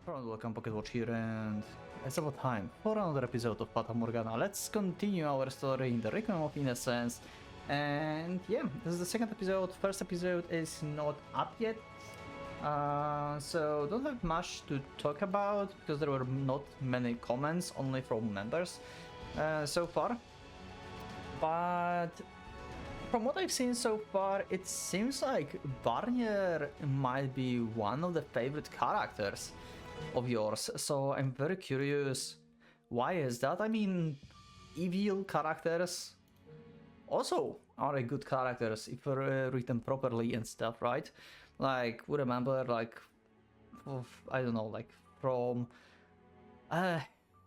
Welcome, PocketWatch here, and it's about time for another episode of Fata Morgana. Let's continue our story in the Requiem of Innocence. And yeah, this is the second episode. First episode is not up yet, so don't have much to talk about because there were not many comments, only from members so far. But from what I've seen so far, it seems like Barnier might be one of the favorite characters of yours, so I'm very curious, why is that? I mean, evil characters also are good characters if written properly and stuff, right? Like, we remember, like, I don't know, like from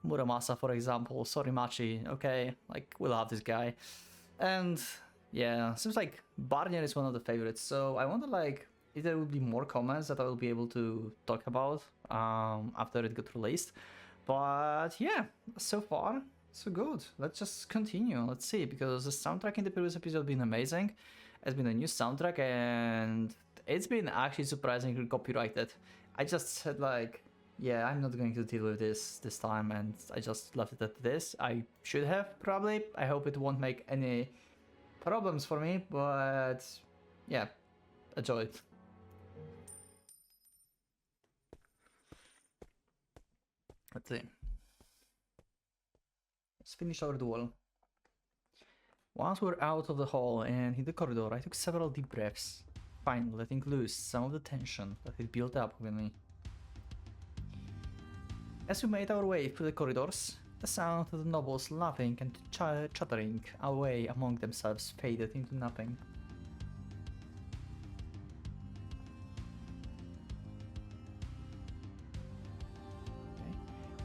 Muramasa, for example, Sorimachi, okay, like, we love this guy. And yeah, seems like Barnier is one of the favorites, so I wonder, like, if there will be more comments that I will be able to talk about after it got released. But yeah, so far, so good. Let's just continue. Let's see, because the soundtrack in the previous episode has been amazing. It's been a new soundtrack, and it's been actually surprisingly copyrighted. I just said, like, yeah, I'm not going to deal with this time, and I just left it at this. I should have, probably. I hope it won't make any problems for me, but yeah, enjoy it. Let's see. Let's finish our duel. Once we're out of the hall and in the corridor, I took several deep breaths, finally letting loose some of the tension that had built up within me. As we made our way through the corridors, the sound of the nobles laughing and chattering away among themselves faded into nothing.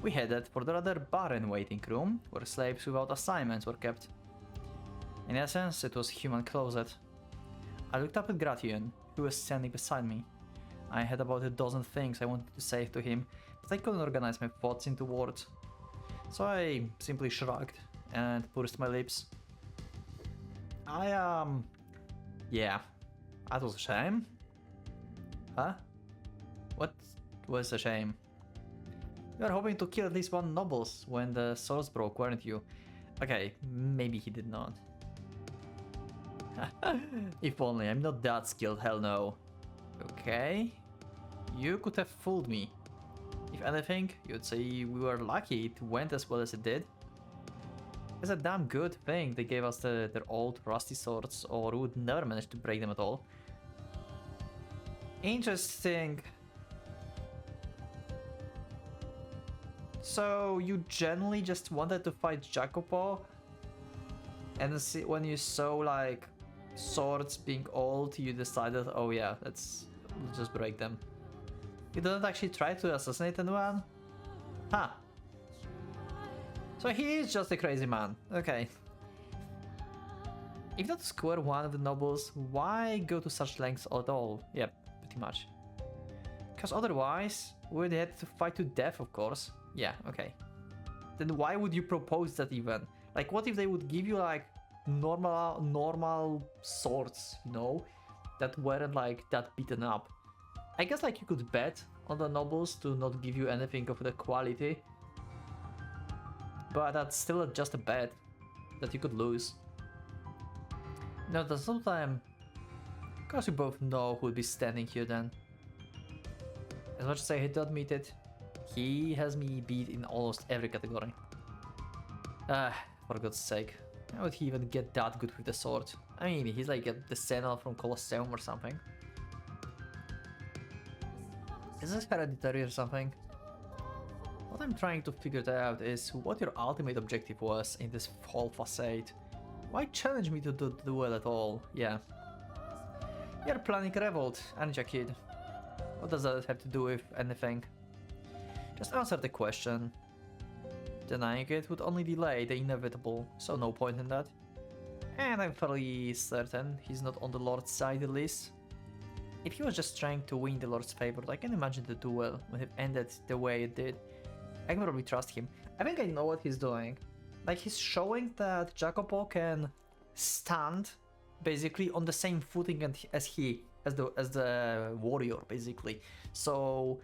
We headed for the rather barren waiting room, where slaves without assignments were kept. In essence, it was a human closet. I looked up at Gratian, who was standing beside me. I had about a dozen things I wanted to say to him, but I couldn't organize my thoughts into words. So I simply shrugged and pursed my lips. Yeah, that was a shame. Huh? What was a shame? You were hoping to kill at least one nobles when the swords broke, weren't you? Okay, maybe he did not. If only, I'm not that skilled, hell no. Okay, you could have fooled me. If anything, you'd say we were lucky it went as well as it did. It's a damn good thing they gave us their old rusty swords, or we would never manage to break them at all. Interesting. So you generally just wanted to fight Jacopo, and when you saw like swords being old, you decided, oh yeah, let's just break them. You didn't actually try to assassinate anyone? Huh. So he is just a crazy man. Okay. If not to square one of the nobles, why go to such lengths at all? Yep, pretty much. Because otherwise, we'd have to fight to death, of course. Yeah, okay. Then why would you propose that even? Like, what if they would give you, like, normal swords, you know? That weren't, like, that beaten up. I guess, like, you could bet on the nobles to not give you anything of the quality. But that's still just a bet that you could lose. No, at the same time, of course we both know who would be standing here then. As much as I hate to admit it, he has me beat in almost every category. For God's sake. How would he even get that good with the sword? I mean, he's like the Senna from Colosseum or something. Is this hereditary or something? What I'm trying to figure out is what your ultimate objective was in this whole facade. Why challenge me to do the duel at all? Yeah. You're planning a revolt, aren't you, kid? What does that have to do with anything? Just answer the question. Denying it would only delay the inevitable, so no point in that. And I'm fairly certain he's not on the Lord's side at least. If he was just trying to win the Lord's favor, I can imagine the duel would have ended the way it did. I can probably trust him. I think I know what he's doing. Like, he's showing that Jacopo can stand basically on the same footing as the warrior, basically. So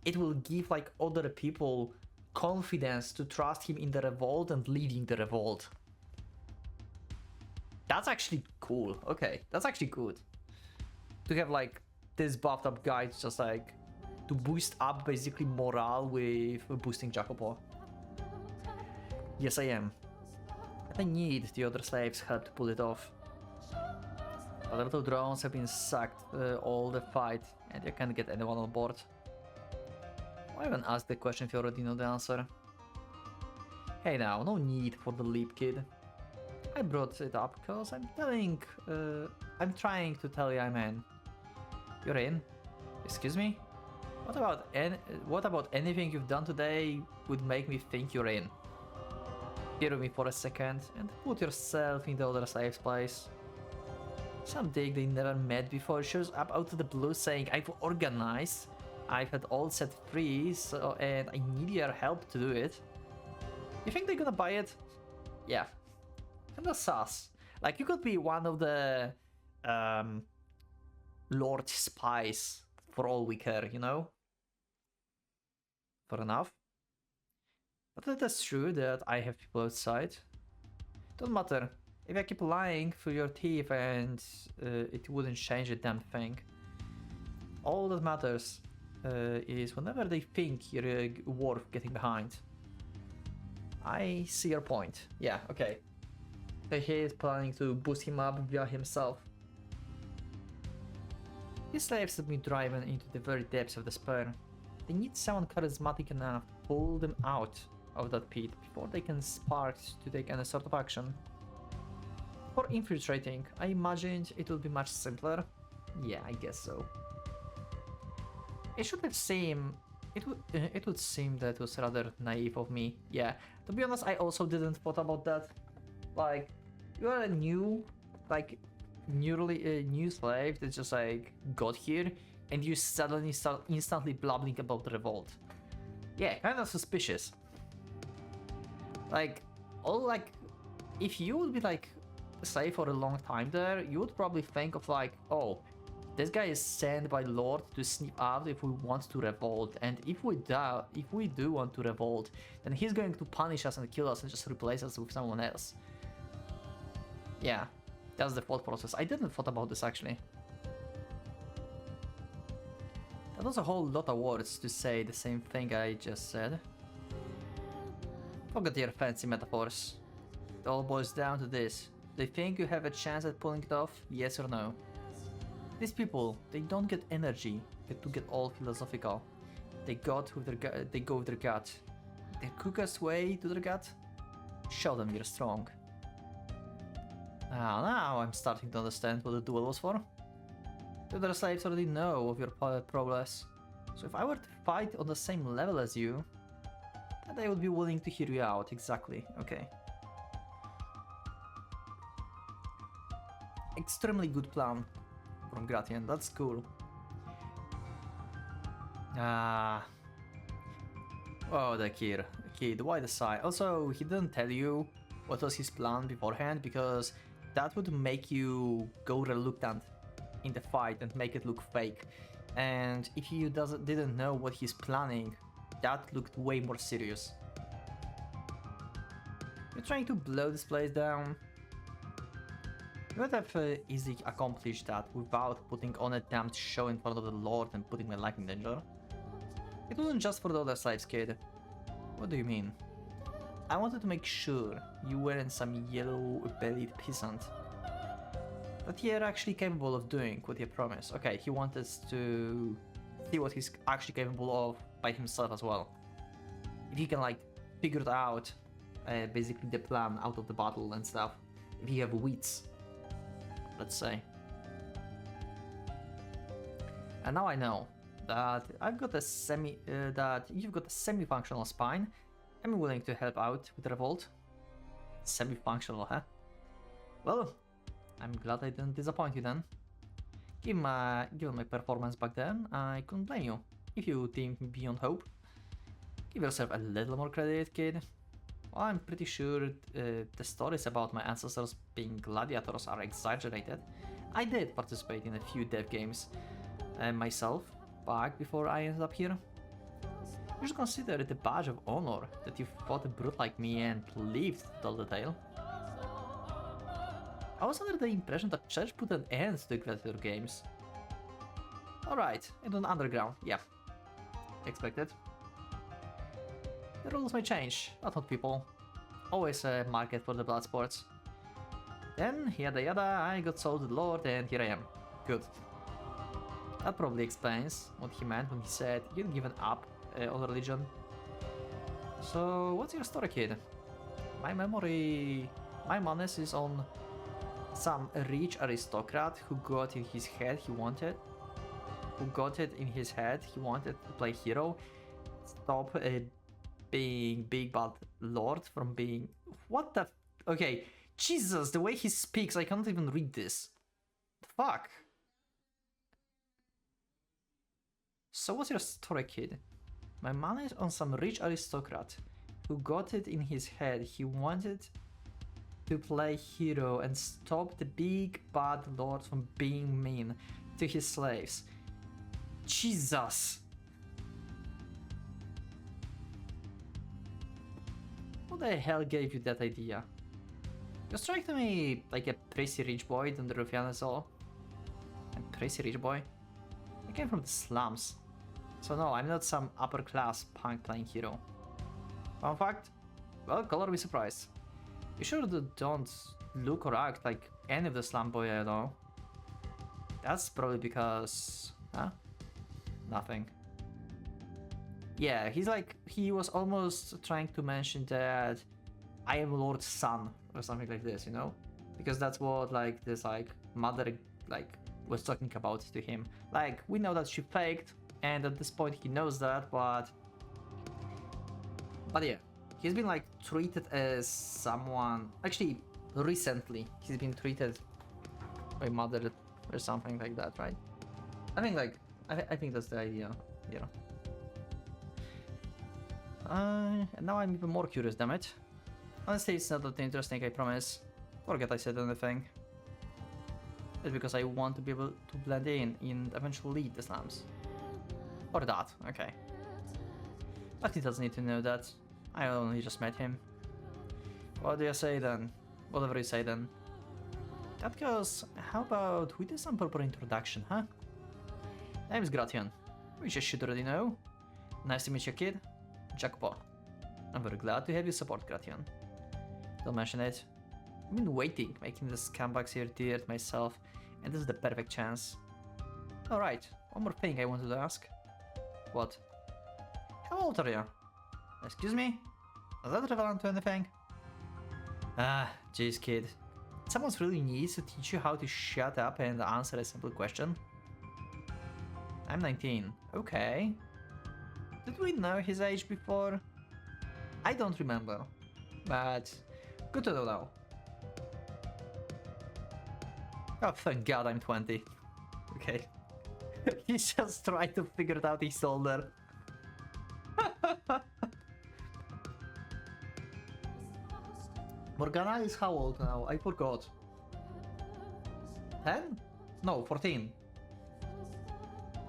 it will give like other people confidence to trust him in the revolt and leading the revolt. That's actually cool. Okay, that's actually good. To have like this buffed up guy just like to boost up basically morale with boosting Jacopo. Yes, I am. I need the other slaves' help to pull it off. But the little drones have been sacked all the fight, and you can't get anyone on board. Why even ask the question if you already know the answer? Hey now, no need for the leap, kid. I brought it up because I'm trying to tell you I'm in. You're in? Excuse me? What about anything you've done today would make me think you're in? Hear me for a second and put yourself in the other slave's place. Some dick they never met before shows up out of the blue saying, I've organized, I've had all set free, and I need your help to do it. You think they're gonna buy it? Yeah. Kinda sus. Like, you could be one of the Lord spies for all we care, you know? Fair enough. But it is true that I have people outside. Don't matter. If I keep lying through your teeth and it wouldn't change a damn thing. All that matters is whenever they think you're worth getting behind. I see your point. Yeah, okay. So he is planning to boost him up via himself. These slaves have been driven into the very depths of despair. They need someone charismatic enough to pull them out of that pit before they can spark to take any sort of action. For infiltrating, I imagined it would be much simpler. Yeah, I guess so. It should have seemed... It would seem that it was rather naive of me. Yeah, to be honest, I also didn't thought about that. Like, you are a new slave that just like got here, and you suddenly start instantly blabbing about the revolt. Yeah, kind of suspicious. Like, if you would be like slave for a long time there, you would probably think of like, oh, this guy is sent by Lord to sneak out if we want to revolt, and if we do want to revolt, then he's going to punish us and kill us and just replace us with someone else. Yeah, that's the thought process. I didn't thought about this actually. That was a whole lot of words to say the same thing I just said. Forget your fancy metaphors. It all boils down to this. They think you have a chance at pulling it off, yes or no? These people, they don't get energy to get all philosophical. They go with their gut. The quickest way to their gut? Show them you're strong. Now I'm starting to understand what the duel was for. The other slaves already know of your progress. So if I were to fight on the same level as you, then I would be willing to hear you out, exactly, okay. Extremely good plan from Gratian, that's cool. Oh, the kid, why the sigh? Also, he didn't tell you what was his plan beforehand, because that would make you go reluctant in the fight and make it look fake. And if you didn't know what he's planning, that looked way more serious. You're trying to blow this place down. You would have easily accomplished that without putting on a damned show in front of the Lord and putting my life in danger. It wasn't just for the other slaves, kid. What do you mean? I wanted to make sure you weren't some yellow-bellied peasant. That you're actually capable of doing what you promised. Okay, he wanted to see what he's actually capable of by himself as well. If he can like figure it out, basically the plan out of the battle and stuff. If you have wits, let's say. And now I know that I've got a that you've got a semi-functional spine. I'm willing to help out with the revolt. Semi-functional, huh? Well, I'm glad I didn't disappoint you then. Given my performance back then, I couldn't blame you. If you think beyond hope, give yourself a little more credit, kid. Well, I'm pretty sure the stories about my ancestors being gladiators are exaggerated. I did participate in a few dev games myself back before I ended up here. You should consider it a badge of honor that you fought a brute like me and lived to tell the tale. I was under the impression that Church put an end to the Gladiator games. Alright, into an underground, yeah. Expected. The rules may change, not what people. Always a market for the blood sports. Then, yada yada, I got sold to the Lord and here I am. Good. That probably explains what he meant when he said you'd given up on religion. So, what's your story, kid? My madness is on some rich aristocrat who got in his head he wanted to play hero, stop being big bad lord from being... What the... Okay, Jesus, the way he speaks, I can't even read this. Fuck. So what's your story, kid? My man is on some rich aristocrat who got it in his head he wanted to play hero and stop the big bad lord from being mean to his slaves. Jesus! Who the hell gave you that idea? You strike me like a crazy rich boy than the ruffian is all. A crazy rich boy? I came from the slums. So no, I'm not some upper class punk playing hero. Fun fact? Well, color be surprised. You sure don't look or act like any of the slum boy I know. That's probably because... Huh? Nothing. Yeah, he was almost trying to mention that I am Lord's son or something like this, you know? Because that's what this mother was talking about to him. Like, we know that she faked, and at this point he knows that, but yeah, he's been treated as someone. Actually, recently he's been treated by mother or something like that, right? I think I think that's the idea, you know. And now I'm even more curious, damn it. Honestly, it's not that interesting, I promise. Forget I said anything. It's because I want to be able to blend in and eventually lead the slums. Or that, okay. But he doesn't need to know that. I only just met him. What do you say then? Whatever you say then. That goes, how about we do some proper introduction, huh? Name's Gratian, which you should already know. Nice to meet you, kid. Jack Paul. I'm very glad to have your support, Gratian. Don't mention it. I've been waiting, making this comebacks here dear to myself, and this is the perfect chance. Alright, one more thing I wanted to ask. What? How old are you? Excuse me? Is that relevant to anything? Ah, jeez, kid. Someone really needs to teach you how to shut up and answer a simple question. I'm 19. Okay. Did we know his age before? I don't remember. But good to know now. Oh, thank God I'm 20. Okay. He's just trying to figure it out he's older. Morgana is how old now? I forgot. 10? No, 14.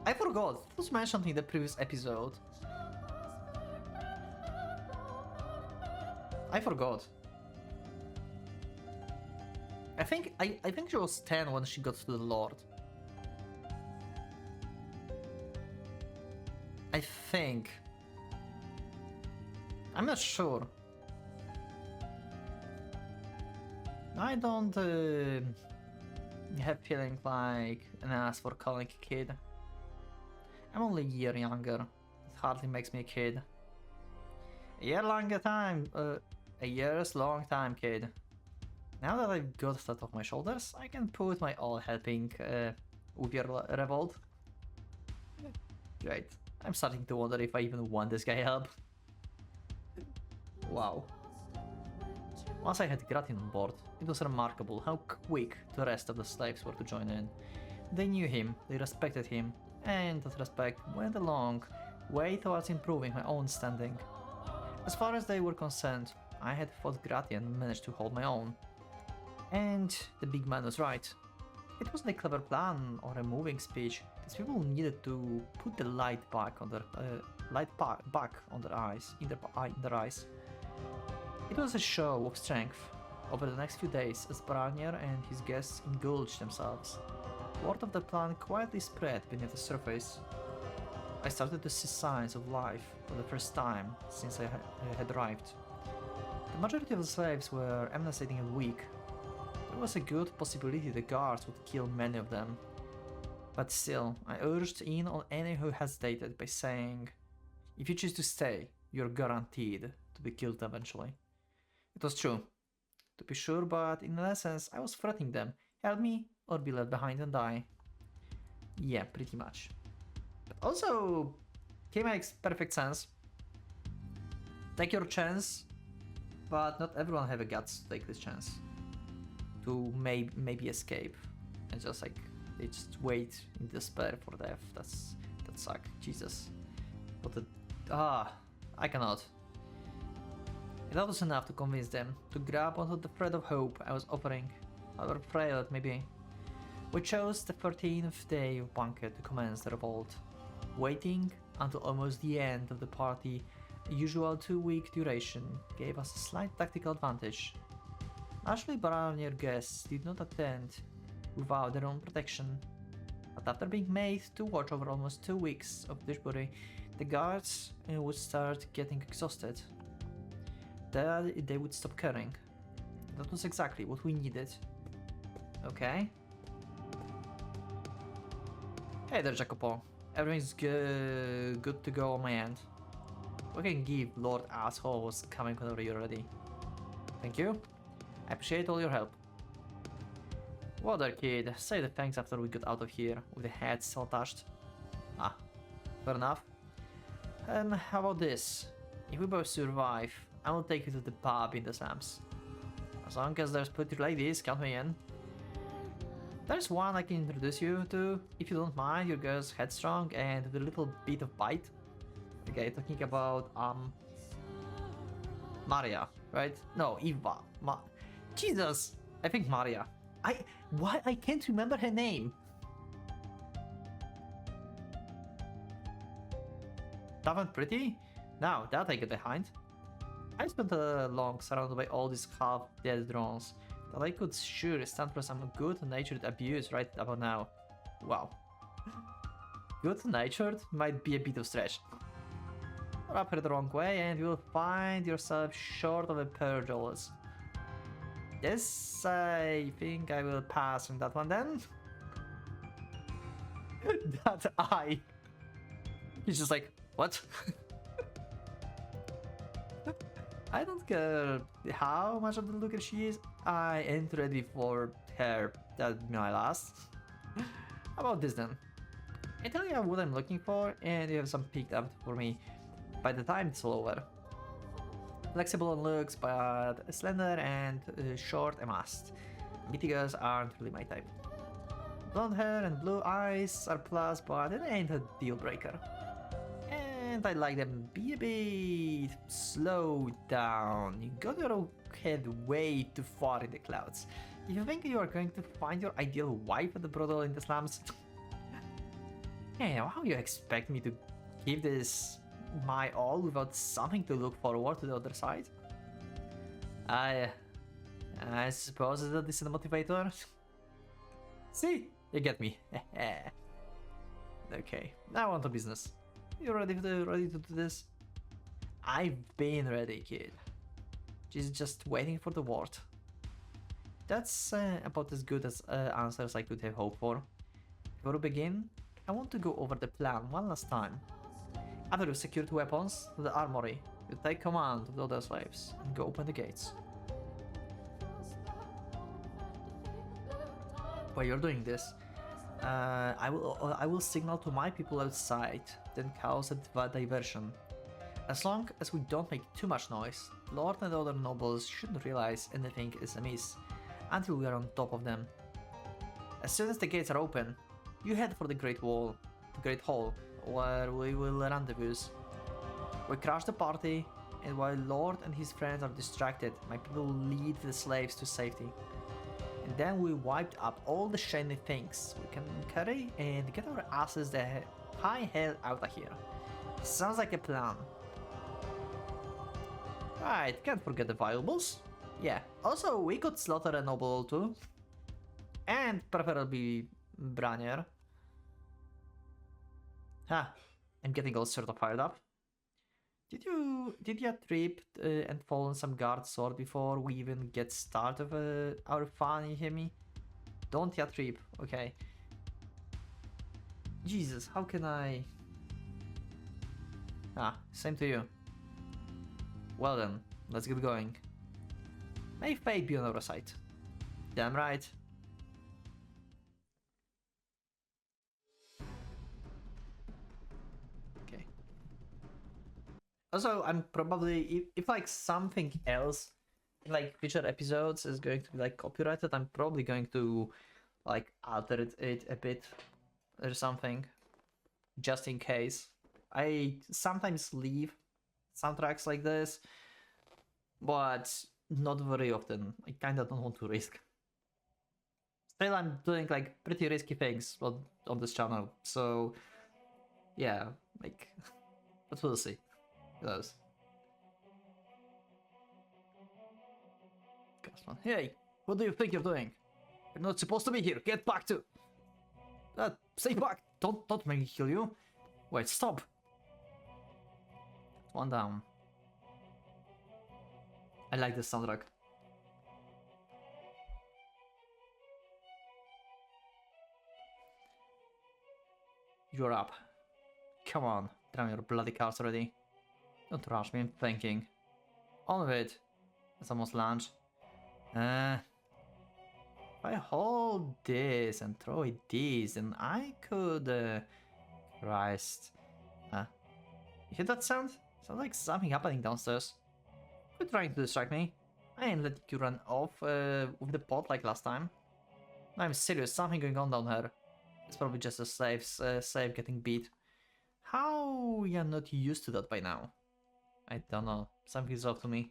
I forgot. It was mentioned in the previous episode. I forgot. I think she was 10 when she got to the Lord. I think. I'm not sure. I don't have feeling like an ass for calling a kid. I'm only a year younger. It hardly makes me a kid. A year's long time, kid. Now that I've got that off my shoulders, I can put my all helping with your revolt. Great. I'm starting to wonder if I even want this guy help. Wow. Once I had Gratin on board, it was remarkable how quick the rest of the slaves were to join in. They knew him, they respected him, and that respect went a long way towards improving my own standing. As far as they were concerned, I had fought Gratian and managed to hold my own. And the big man was right. It wasn't a clever plan or a moving speech These people needed to put the light back on their back on their eyes, in their eyes. It was a show of strength. Over the next few days, as Baranier and his guests indulged themselves, word of the plan quietly spread beneath the surface. I started to see signs of life for the first time since I had arrived. The majority of the slaves were emancipating and weak. There was a good possibility the guards would kill many of them. But still, I urged in on any who hesitated by saying, if you choose to stay, you're guaranteed to be killed eventually. It was true, to be sure, but in essence, I was threatening them, help me or be left behind and die. Yeah, pretty much. But also, it makes perfect sense. Take your chance, but not everyone have a guts to take this chance. To maybe escape and just like they just wait in despair for death. That suck. Jesus. What the I cannot. That was enough to convince them to grab onto the thread of hope I was offering, however frail it may be. We chose the 13th day of banquet to commence the revolt, waiting until almost the end of the party. The usual 2-week duration gave us a slight tactical advantage. Naturally, Baranier guests did not attend without their own protection, but after being made to watch over almost 2 weeks of Dishbury, the guards would start getting exhausted. Then they would stop caring. That was exactly what we needed. Okay. Hey there, Jacopo. Everything's good to go on my end. We can give Lord Assholes coming whenever you're ready. Thank you. I appreciate all your help. Well there, kid. Say the thanks after we got out of here, with the head still attached. Ah, fair enough. How about this? If we both survive, I will take you to the pub in the Slums. As long as there's pretty ladies, count me in. There's one I can introduce you to, if you don't mind. Your girl's headstrong and with a little bit of bite. Okay, talking about, Maria, right? No, Eva. Jesus! I think Maria. Why I can't remember her name? Tough and pretty? Now, that I get behind. I spent long surrounded by all these half-dead drones that I could sure stand for some good-natured abuse right about now. Wow. Good-natured might be a bit of stretch. Rub her the wrong way and you'll find yourself short of a pair of jewels. Yes, I think I will pass on that one then. That eye. He's just like, what? I don't care how much of the looker she is. I ain't ready for her. That'll be my last. How about this then? I tell you what I'm looking for and you have some picked up for me by the time it's all over. Flexible on looks, but slender and short and must. Meaty girls aren't really my type. Blonde hair and blue eyes are plus, but it ain't a deal breaker. And I like them be a bit slow down. You got your head way too far in the clouds. If you think you are going to find your ideal wife at the brothel in the slums, how you expect me to give this my all without something to look forward to the other side? I suppose that is a motivator. See, you get me. Okay, now on to business. You ready to do this? I've been ready, kid. She's just waiting for the word. That's about as good as answers I could have hoped for. Before we begin, I want to go over the plan one last time. After you've secured weapons to the armory, you take command of the other slaves and go open the gates. While you're doing this, I will signal to my people outside, then cause a diversion. As long as we don't make too much noise, Lord and the other nobles shouldn't realize anything is amiss until we are on top of them. As soon as the gates are open, you head for the Great Hall, where we will rendezvous. We crash the party, and while Lord and his friends are distracted, my people will lead the slaves to safety. And then we wiped up all the shiny things we can carry and get our asses the high hell out of here. Sounds like a plan. Right, can't forget the valuables. Yeah, also we could slaughter a noble too. And preferably Branier. Ha, I'm getting all sort of fired up. Did you trip and fall on some guard sword before we even get started with our fun, you hear me? Don't ya trip, okay. Jesus, how can I... Ah, same to you. Well then, let's get going. May fate be on our side. Damn right. Okay. Also, I'm probably, if like something else in like future episodes is going to be like copyrighted, I'm probably going to like alter it a bit or something, just in case. I sometimes leave soundtracks like this, but not very often. I kinda don't want to risk. Still, I'm doing like pretty risky things on this channel, so yeah, like, but we'll see. Who knows? Gasman. Hey, what do you think you're doing? You're not supposed to be here. Get back to... stay back. Don't make me kill you. Wait, stop. One down. I like this soundtrack. You're up. Come on, drown your bloody cards already. Don't rush me, I'm thinking. On with it. It's almost lunch. If I hold this and throw it this, then I could... Christ. You hear that sound? Sounds like something happening downstairs. Quit trying to distract me. I ain't letting you run off with the pot like last time. No, I'm serious, something going on down here. It's probably just a slave getting beat. How you're not used to that by now? I don't know, something's off to me.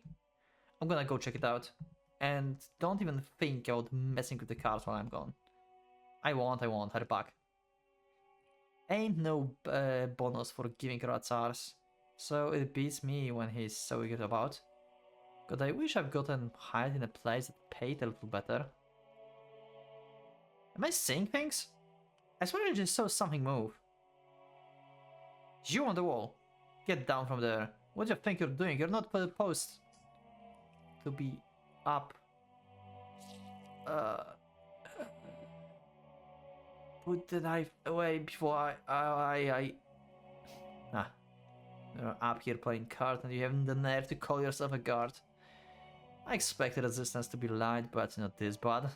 I'm gonna go check it out. And don't even think about messing with the cards while I'm gone. I won't, hurry back. Ain't no bonus for giving Ratsars, so it beats me when he's so good about. God, I wish I've gotten hired in a place that paid a little better. Am I seeing things? I swear I just saw something move. You on the wall. Get down from there. What do you think you're doing? You're not supposed to be up. Put the knife away before you're up here playing cards and you haven't the nerve to call yourself a guard. I expected resistance to be light, but not this bad.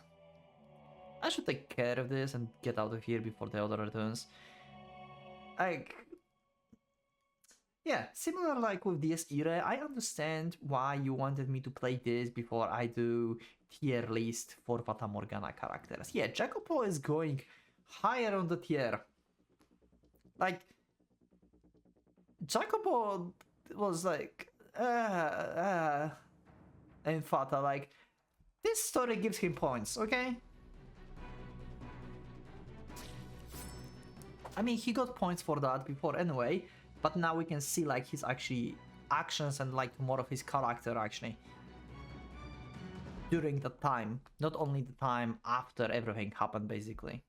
I should take care of this and get out of here before the other returns. Yeah, similar like with this era, I understand why you wanted me to play this before I do tier list for Fata Morgana characters. Yeah, Jacopo is going higher on the tier. Like, Jacopo was like, and Fata, like, this story gives him points, okay? I mean, he got points for that before anyway, but now we can see like his actually actions and like more of his character actually during the time, not only the time after everything happened basically.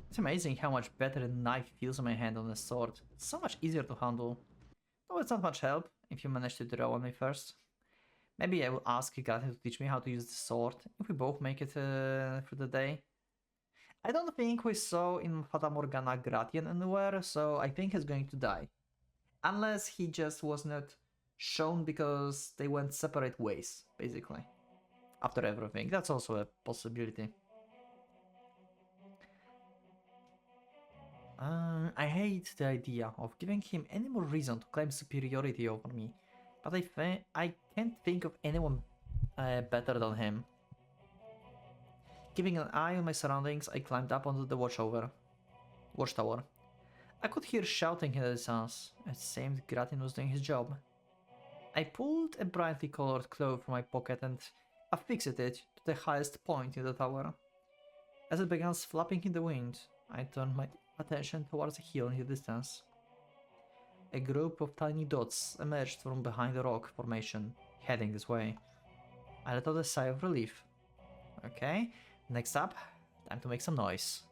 It's amazing how much better a knife feels in my hand on a sword. It's so much easier to handle. Though it's not much help if you manage to draw on me first. Maybe I will ask Gata to teach me how to use the sword if we both make it through the day. I don't think we saw in Fata Morgana Gratian anywhere, so I think he's going to die. Unless he just was not shown because they went separate ways, basically. After everything, that's also a possibility. I hate the idea of giving him any more reason to claim superiority over me, but I can't think of anyone better than him. Keeping an eye on my surroundings, I climbed up onto the watchtower. I could hear shouting in the distance. It seemed Gratin was doing his job. I pulled a brightly colored cloth from my pocket and affixed it to the highest point in the tower. As it began flapping in the wind, I turned my attention towards a hill in the distance. A group of tiny dots emerged from behind the rock formation, heading this way. I let out a sigh of relief. Okay, next up, time to make some noise.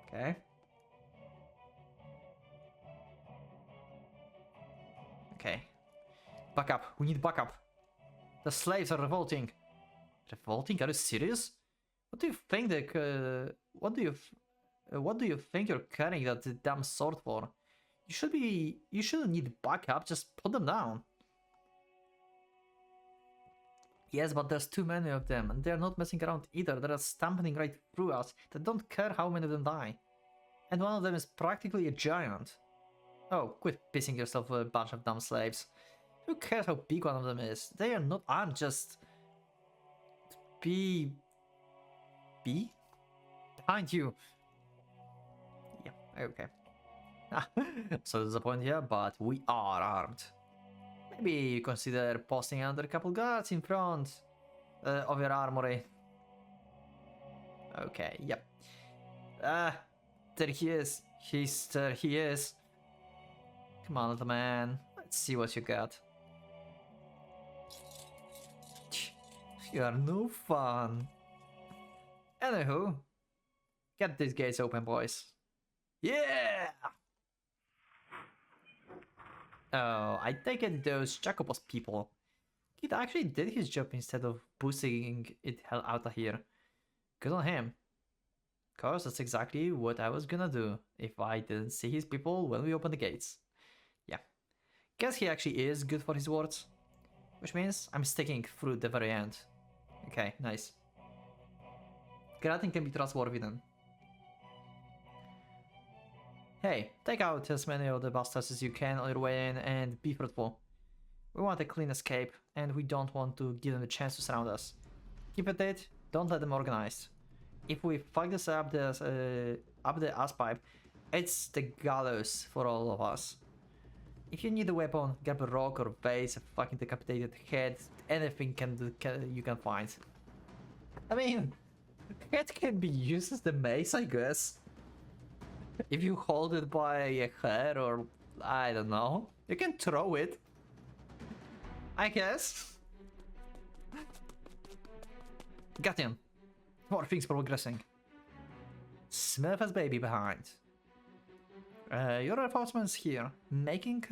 Okay. Okay. Backup, we need backup. The slaves are revolting. Revolting? Are you serious? What do you think what do you think you're carrying that damn sword for? You shouldn't need backup, just put them down. Yes, but there's too many of them, and they're not messing around either. They're stamping right through us. They don't care how many of them die. And one of them is practically a giant. Oh, quit pissing yourself with a bunch of dumb slaves. Who cares how big one of them is? They are not armed, just... Be... Behind you. Yeah, okay. So disappointed here, but we are armed. Maybe you consider posting under a couple guards in front of your armory. Okay, yep. There he is. There he is. Come on, little man. Let's see what you got. You are no fun. Anywho, get these gates open, boys. Yeah! Oh, I take it those Jacobos people. Kid actually did his job instead of boosting it hell out of here. Good on him. Cause that's exactly what I was gonna do if I didn't see his people when we opened the gates. Yeah. Guess he actually is good for his words. Which means I'm sticking through the very end. Okay, nice. Gratin can be trustworthy then. Hey, take out as many of the bastards as you can on your way in and be fruitful. We want a clean escape, and we don't want to give them a chance to surround us. Keep at it, don't let them organize. If we fuck this up the ass pipe, it's the gallows for all of us. If you need a weapon, grab a rock or vase, a fucking decapitated head, anything you can find. I mean, head can be used as the mace, I guess. If you hold it by a hair or, I don't know, you can throw it. I guess. Got him. More things progressing. Smith has baby behind. Your reinforcements here, making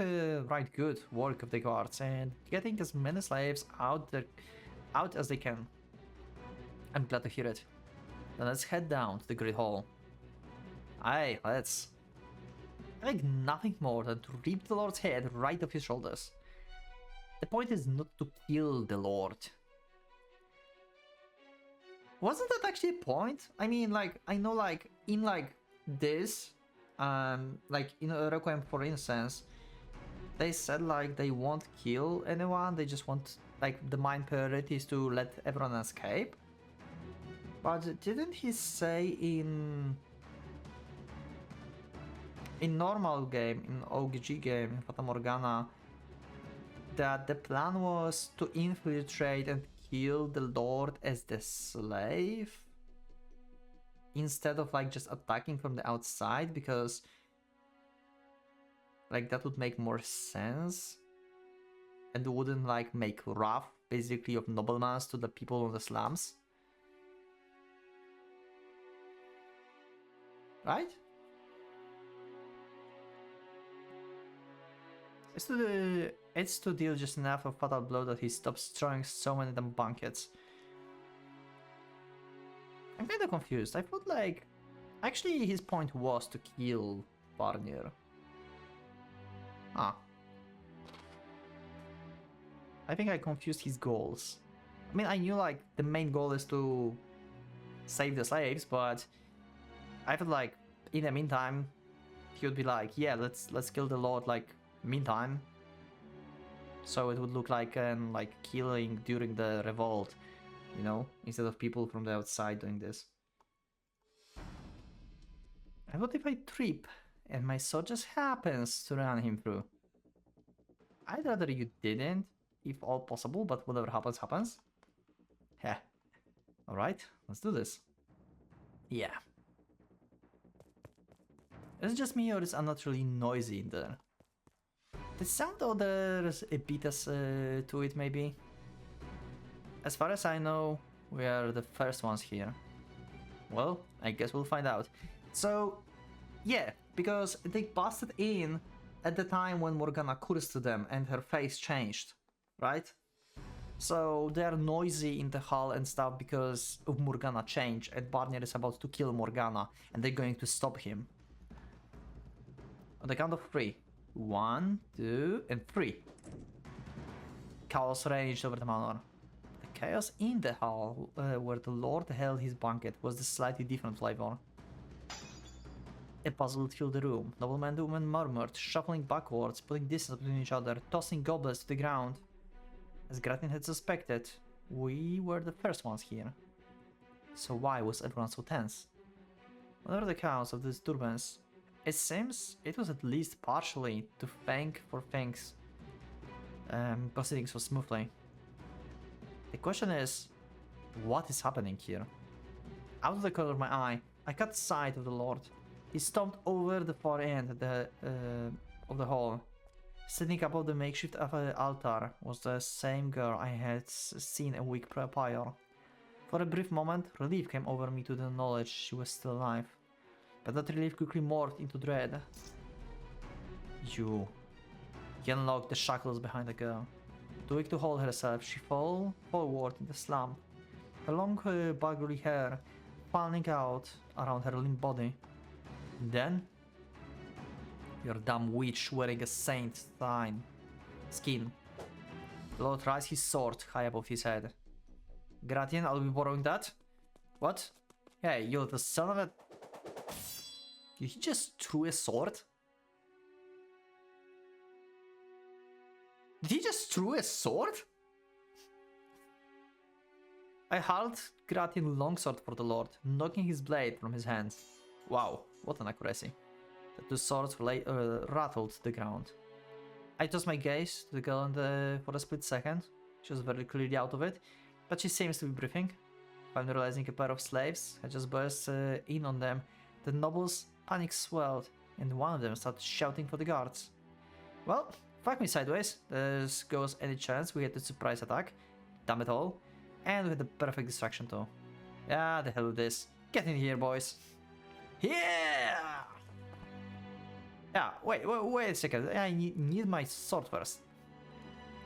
right good work of the guards and getting as many slaves out as they can. I'm glad to hear it. Then let's head down to the Great Hall. Aye, let's. I like nothing more than to rip the Lord's head right off his shoulders. The point is not to kill the Lord. Wasn't that actually a point? I mean, like, I know, like, in, like, this, like, in Requiem, for instance, they said, like, they won't kill anyone, they just want, like, the main priority is to let everyone escape. But didn't he say in normal game, in OG game, in Fata Morgana, that the plan was to infiltrate and kill the Lord as the slave? Instead of like just attacking from the outside, because like that would make more sense and wouldn't like make wrath basically of noblemans to the people on the slums. Right? It's to deal just enough of fatal blow that he stops throwing so many damn buckets. I'm kinda confused. I thought like... Actually his point was to kill Barnier. Ah. I think I confused his goals. I mean, I knew like the main goal is to save the slaves, but I felt like in the meantime he would be like, yeah, let's kill the Lord like meantime, so it would look like killing during the revolt, you know, instead of people from the outside doing this. And what if I trip and my sword just happens to run him through? I'd rather you didn't, if all possible, but whatever happens, happens. Heh. Alright, let's do this. Yeah. Is it just me or is it unnaturally noisy in there? The sound though there's a bit to it maybe. As far as I know, we are the first ones here. Well, I guess we'll find out. So, yeah, because they busted in at the time when Morgana cursed them and her face changed, right? So they are noisy in the hall and stuff because of Morgana change, and Barnier is about to kill Morgana and they're going to stop him. On the count of 3. 1, 2, and 3. Chaos raged over the manor. The chaos in the hall where the Lord held his banquet was the slightly different flavor. A puzzle filled the room. Nobleman and woman murmured, shuffling backwards, putting distance between each other, tossing goblets to the ground. As Gratin had suspected, we were the first ones here. So why was everyone so tense? Whatever the cause of the disturbance, it seems it was at least partially to thank for things proceeding so smoothly. The question is, what is happening here? Out of the corner of my eye, I caught sight of the Lord. He stomped over the far end of the hall. Sitting above the makeshift altar was the same girl I had seen a week prior. For a brief moment, relief came over me to the knowledge she was still alive. But that relief quickly morphed into dread. You. He unlocked the shackles behind the girl. Too weak to hold herself, she fell forward in the slump. Her long, baggy hair falling out around her limp body. Then, your dumb witch wearing a saint's skin. The Lord raised his sword high above his head. Gratian, I'll be borrowing that. What? Hey, you the son of a... Did he just threw a sword? Did he just threw a sword? I held Gratian's longsword for the Lord, knocking his blade from his hands. Wow, what an accuracy. The two swords rattled the ground. I tossed my gaze to the girl for a split second. She was very clearly out of it, but she seems to be breathing. Finally realizing a pair of slaves had just burst in on them, the nobles' panic swelled, and one of them started shouting for the guards. Well, fuck me sideways, there goes any chance we had the surprise attack. Damn it all. And we had the perfect distraction too. Yeah, the hell with this. Get in here, boys. Yeah! Yeah, wait a second. I need my sword first.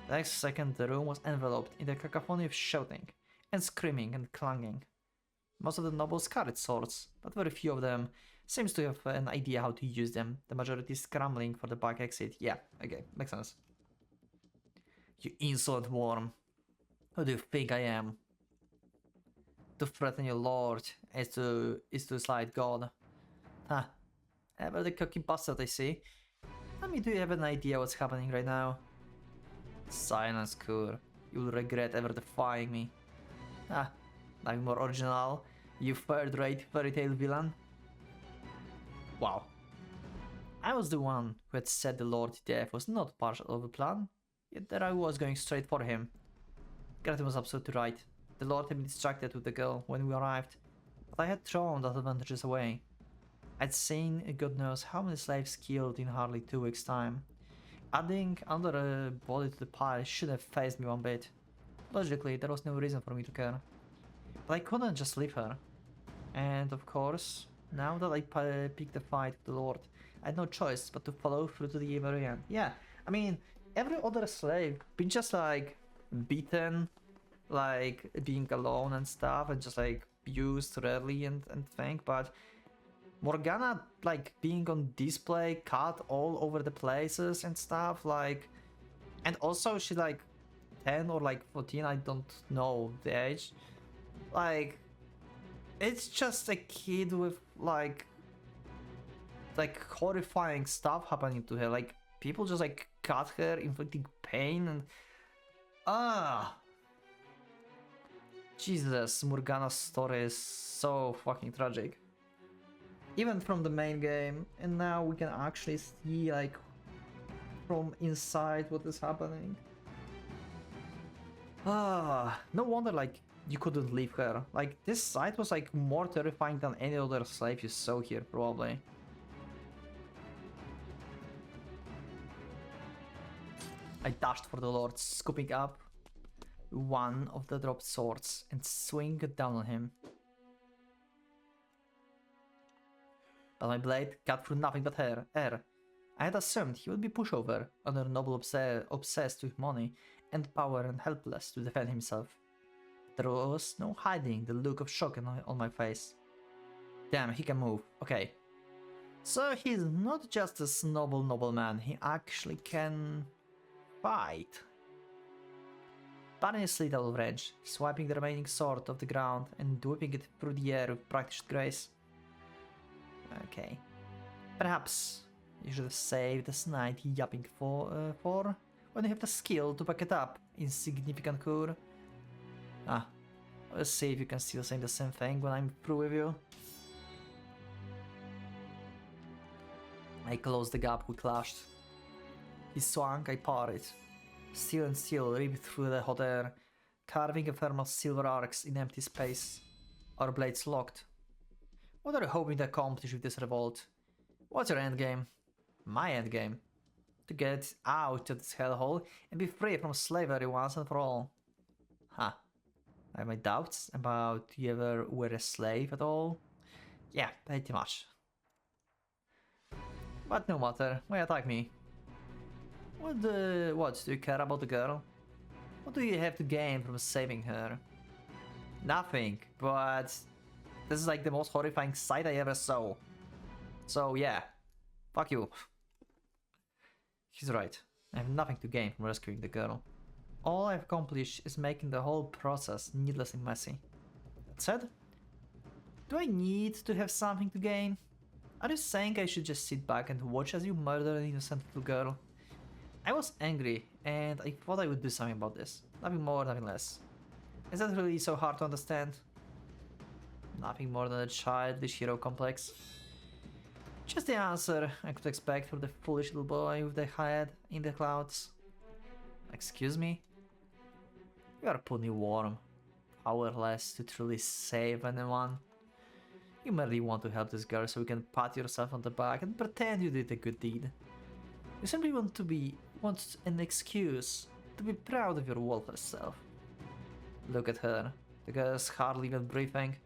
The next second, the room was enveloped in the cacophony of shouting and screaming and clanging. Most of the nobles carried swords, but very few of them seems to have an idea how to use them. The majority scrambling for the back exit. Yeah, okay, makes sense. You insolent worm. Who do you think I am? To threaten your lord is to slight God. Huh. Ever the cocky bastard, I see. Tell me, do you have an idea what's happening right now? Silence, Kur. You'll regret ever defying me. Ah, nothing more original, you third-rate fairy tale villain. Wow. I was the one who had said the Lord Death was not part of the plan, yet there I was going straight for him. Gratin was absolutely right. The Lord had been distracted with the girl when we arrived, but I had thrown the advantages away. I'd seen God knows how many slaves killed in hardly 2 weeks' time. Adding another body to the pile shouldn't have fazed me one bit. Logically, there was no reason for me to care. But I couldn't just leave her. And of course, now that I picked the fight with the Lord, I had no choice but to follow through to the very end. Yeah, I mean, every other slave been just like beaten, like being alone and stuff, and just like used rarely and thing, but Morgana like being on display, cut all over the places and stuff, like, and also she's like 10 or like 14, I don't know the age. Like, it's just a kid with like horrifying stuff happening to her. Like, people just like cut her, inflicting pain, and Jesus, Morgana's story is so fucking tragic. Even from the main game, and now we can actually see like from inside what is happening. Ah, no wonder like you couldn't leave her. Like this sight was like more terrifying than any other slave you saw here, probably. I dashed for the Lord, scooping up one of the dropped swords and swing it down on him. But my blade cut through nothing but air. I had assumed he would be pushover, under noble obsessed with money and power and helpless to defend himself. There was no hiding the look of shock on my face. Damn, he can move. Okay. So he's not just a noble man, he actually can fight. Barney slid out of range, swiping the remaining sword off the ground and whipping it through the air with practiced grace. Okay. Perhaps you should have saved the snide yapping for when you have the skill to back it up, insignificant cur. Ah, let's see if you can still say the same thing when I'm through with you. I closed the gap we clashed. He swung, I parried. Steel and steel ripped through the hot air, carving ephemeral silver arcs in empty space. Our blades locked. What are you hoping to accomplish with this revolt? What's your endgame? My endgame. To get out of this hellhole and be free from slavery once and for all. Huh. I have my doubts about you ever were a slave at all. Yeah, pretty much. But no matter, why attack me? What do you care about the girl? What do you have to gain from saving her? Nothing, but this is like the most horrifying sight I ever saw. So yeah, fuck you. He's right, I have nothing to gain from rescuing the girl. All I've accomplished is making the whole process needlessly messy. That said, do I need to have something to gain? Are you saying I should just sit back and watch as you murder an innocent little girl? I was angry, and I thought I would do something about this. Nothing more, nothing less. Is that really so hard to understand? Nothing more than a childish hero complex. Just the answer I could expect from the foolish little boy with the head in the clouds. Excuse me? You are puny worm, powerless to truly save anyone. You merely want to help this girl so you can pat yourself on the back and pretend you did a good deed. You simply want an excuse to be proud of your worthless self. Look at her. The girl's hardly even breathing.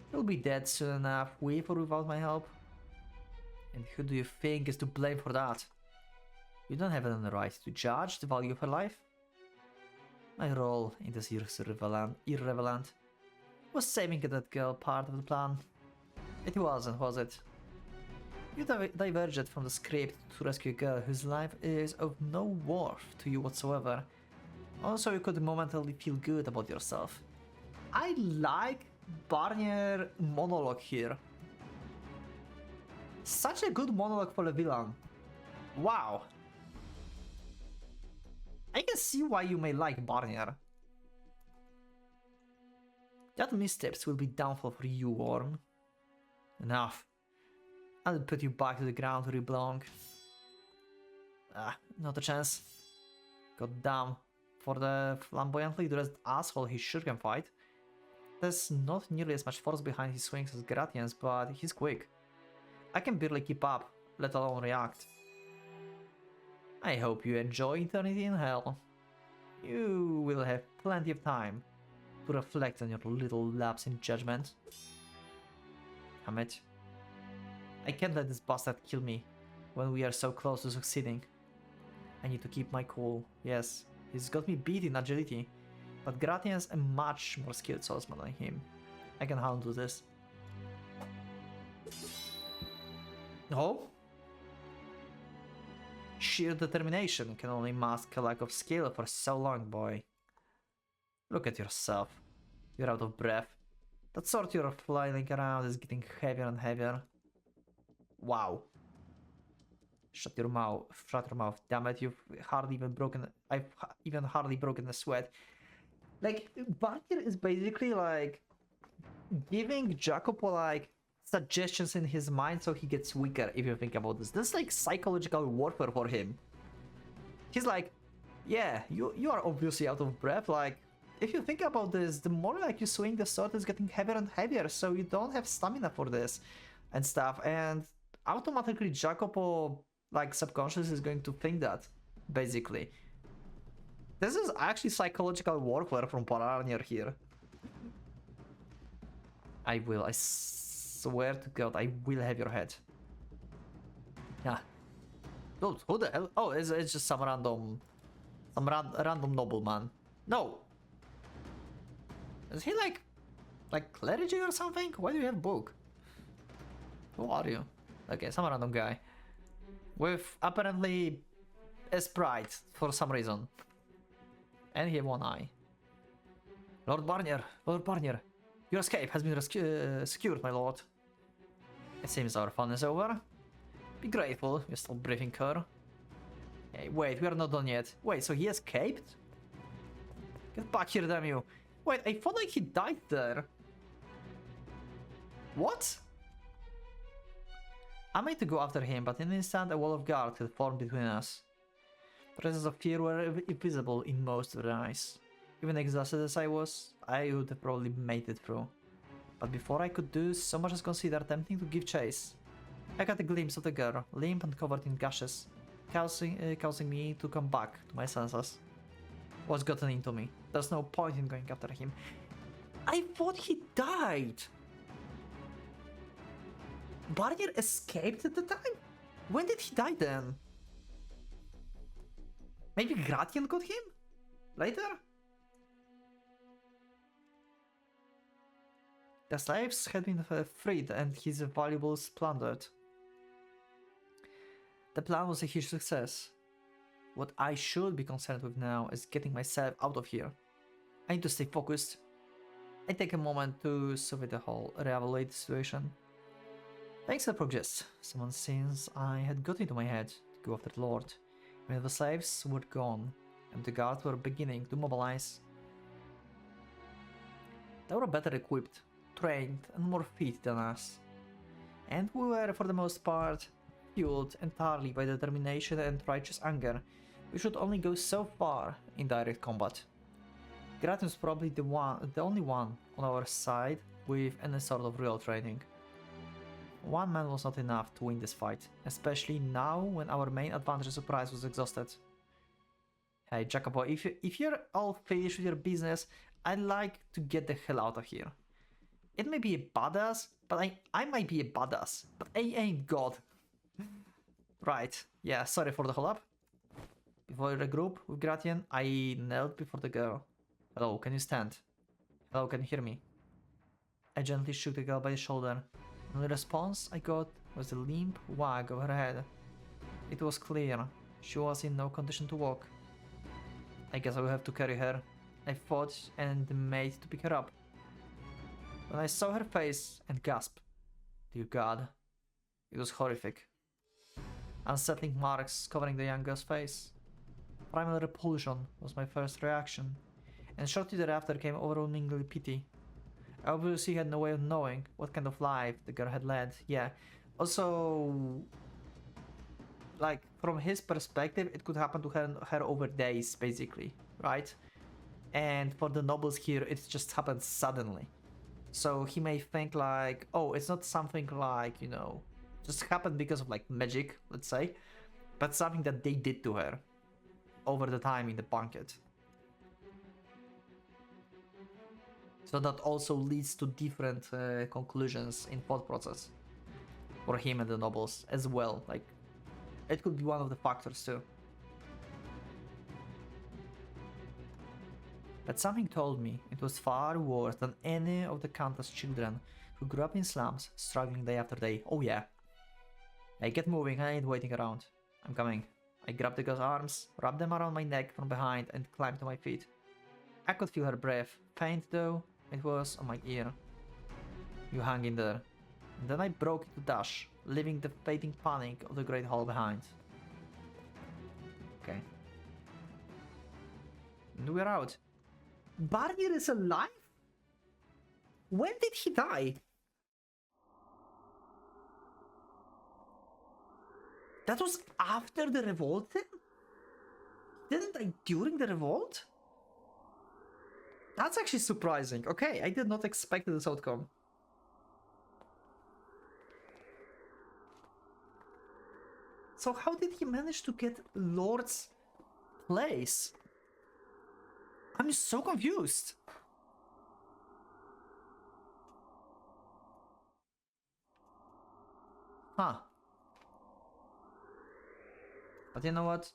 She'll be dead soon enough, with or without my help. And who do you think is to blame for that? You don't have any right to judge the value of her life. My role in this is irrelevant. Was saving that girl part of the plan? It wasn't, was it? You diverged from the script to rescue a girl whose life is of no worth to you whatsoever. Also, you could momentarily feel good about yourself. I like Barnier monologue here. Such a good monologue for a villain. Wow. I can see why you may like Barnier. That missteps will be downfall for you, Worm. Enough. I'll put you back to the ground where you belong. Ah, not a chance. God damn. For the flamboyantly dressed asshole he sure can fight. There's not nearly as much force behind his swings as Gratian's, but he's quick. I can barely keep up, let alone react. I hope you enjoy eternity in hell. You will have plenty of time to reflect on your little lapse in judgment. Damn it. I can't let this bastard kill me when we are so close to succeeding. I need to keep my cool. Yes, he's got me beat in agility, but Gratian's a much more skilled swordsman than him. I can handle this. Oh? Sheer determination can only mask a lack of skill for so long, boy. Look at yourself. You're out of breath. That sword you're flailing around is getting heavier and heavier. Wow. Shut your mouth. Damn it, I've even hardly broken a sweat. Like, Barker is basically like giving Jacopo like suggestions in his mind so he gets weaker, if you think about this. This is like psychological warfare for him. He's like, yeah, you are obviously out of breath. Like, if you think about this, the more like you swing the sword is getting heavier and heavier, so you don't have stamina for this and stuff. And automatically Jacopo, like, subconscious is going to think that, basically. This is actually psychological warfare from Paranir here. I swear to God, I will have your head. Yeah. Oh, who the hell? Oh, it's just some random nobleman. No. Is he like clergy or something? Why do you have a book? Who are you? Okay, some random guy. With apparently a sprite for some reason. And he have one eye. Lord Barnier, your escape has been secured, my lord. It seems our fun is over. Be grateful, you're still breathing her. Hey, wait, we are not done yet. Wait, so he escaped? Get back here, damn you. Wait, I thought like he died there. What? I made to go after him, but in an instant a wall of guard had formed between us. Presence of fear were invisible in most of their eyes. Even exhausted as I was, I would have probably made it through. But before I could do so much as consider attempting to give chase, I got a glimpse of the girl, limp and covered in gashes, causing me to come back to my senses. What's gotten into me? There's no point in going after him. I thought he died! Barnier escaped at the time? When did he die then? Maybe Gratian got him? Later? The slaves had been freed and his valuables plundered. The plan was a huge success. What I should be concerned with now is getting myself out of here. I need to stay focused. I take a moment to survey the whole, reevaluate the situation. Thanks to the progress, since I had got into my head to go after the Lord, when the slaves were gone and the guards were beginning to mobilize. They were better equipped, trained and more fit than us. And we were, for the most part, fueled entirely by determination and righteous anger. We should only go so far in direct combat. Gratian was probably the only one on our side with any sort of real training. One man was not enough to win this fight, especially now when our main advantage surprise was exhausted. Hey Jacopo, if you're all finished with your business, I'd like to get the hell out of here. It may be a badass, but I might be a badass, but I ain't God. Right, yeah, sorry for the hold up. Before I regroup with Gratian, I knelt before the girl. Hello, can you stand? Hello, can you hear me? I gently shook the girl by the shoulder, and the response I got was a limp wag of her head. It was clear she was in no condition to walk. I guess I will have to carry her, I thought, and made to pick her up. When I saw her face and gasped, dear God, it was horrific. Unsettling marks covering the young girl's face. Primal repulsion was my first reaction, and shortly thereafter came overwhelmingly pity. I obviously had no way of knowing what kind of life the girl had led, yeah. Also, like, from his perspective, it could happen to her over days, basically, right? And for the nobles here, it just happened suddenly. So he may think like, oh, it's not something like, you know, just happened because of like magic, let's say, but something that they did to her over the time in the banquet. So that also leads to different conclusions in thought process for him and the nobles as well. Like, it could be one of the factors too. But something told me it was far worse than any of the countless children who grew up in slums, struggling day after day. Oh yeah. Hey, get moving, I ain't waiting around. I'm coming. I grabbed the girl's arms, wrapped them around my neck from behind and climbed to my feet. I could feel her breath, faint though, it was on my ear. You hung in there. And then I broke into dash, leaving the fading panic of the great hall behind. Okay. And we're out. Barnier is alive? When did he die? That was after the revolt then? didn't die during the revolt? That's actually surprising. Okay, I did not expect this outcome. So how did he manage to get Lord's place? I'm so confused. Huh. But you know what?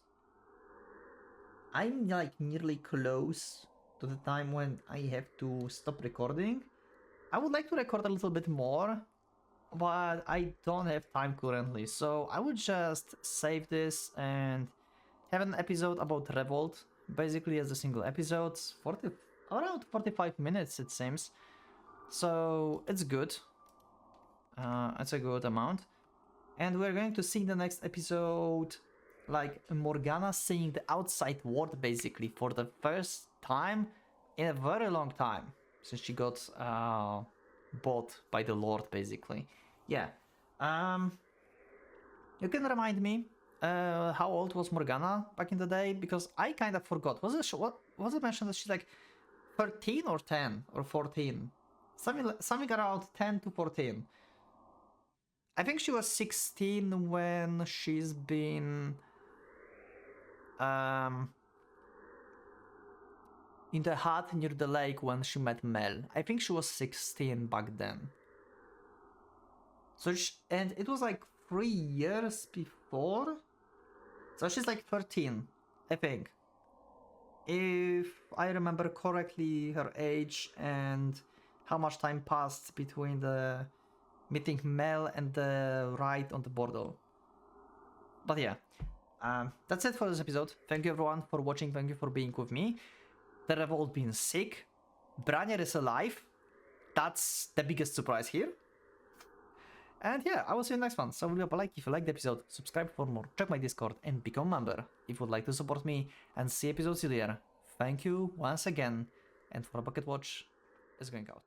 I'm like nearly close to the time when I have to stop recording. I would like to record a little bit more, but I don't have time currently, so I would just save this and have an episode about Revolt, basically as a single episode, around 45 minutes it seems, so it's good, it's a good amount, and we're going to see in the next episode, like, Morgana seeing the outside world basically for the first time in a very long time, since she got bought by the Lord basically. Yeah, you can remind me how old was Morgana back in the day, because I kind of forgot. Was it mentioned that she's like 13 or 10 or 14? Something around 10 to 14. I think she was 16 when she's been in the hut near the lake when she met Mel. I think she was 16 back then. So and it was like 3 years before. So she's like 13, I think. If I remember correctly, her age and how much time passed between the meeting Mel and the ride on the Bordeaux. But yeah, that's it for this episode. Thank you everyone for watching, thank you for being with me. The Revolt being sick, Branier is alive, that's the biggest surprise here. And yeah, I will see you in the next one. So leave a like if you liked the episode, subscribe for more, check my Discord, and become a member if you would like to support me and see episodes earlier. Thank you once again, and for Pocket Watch is going out.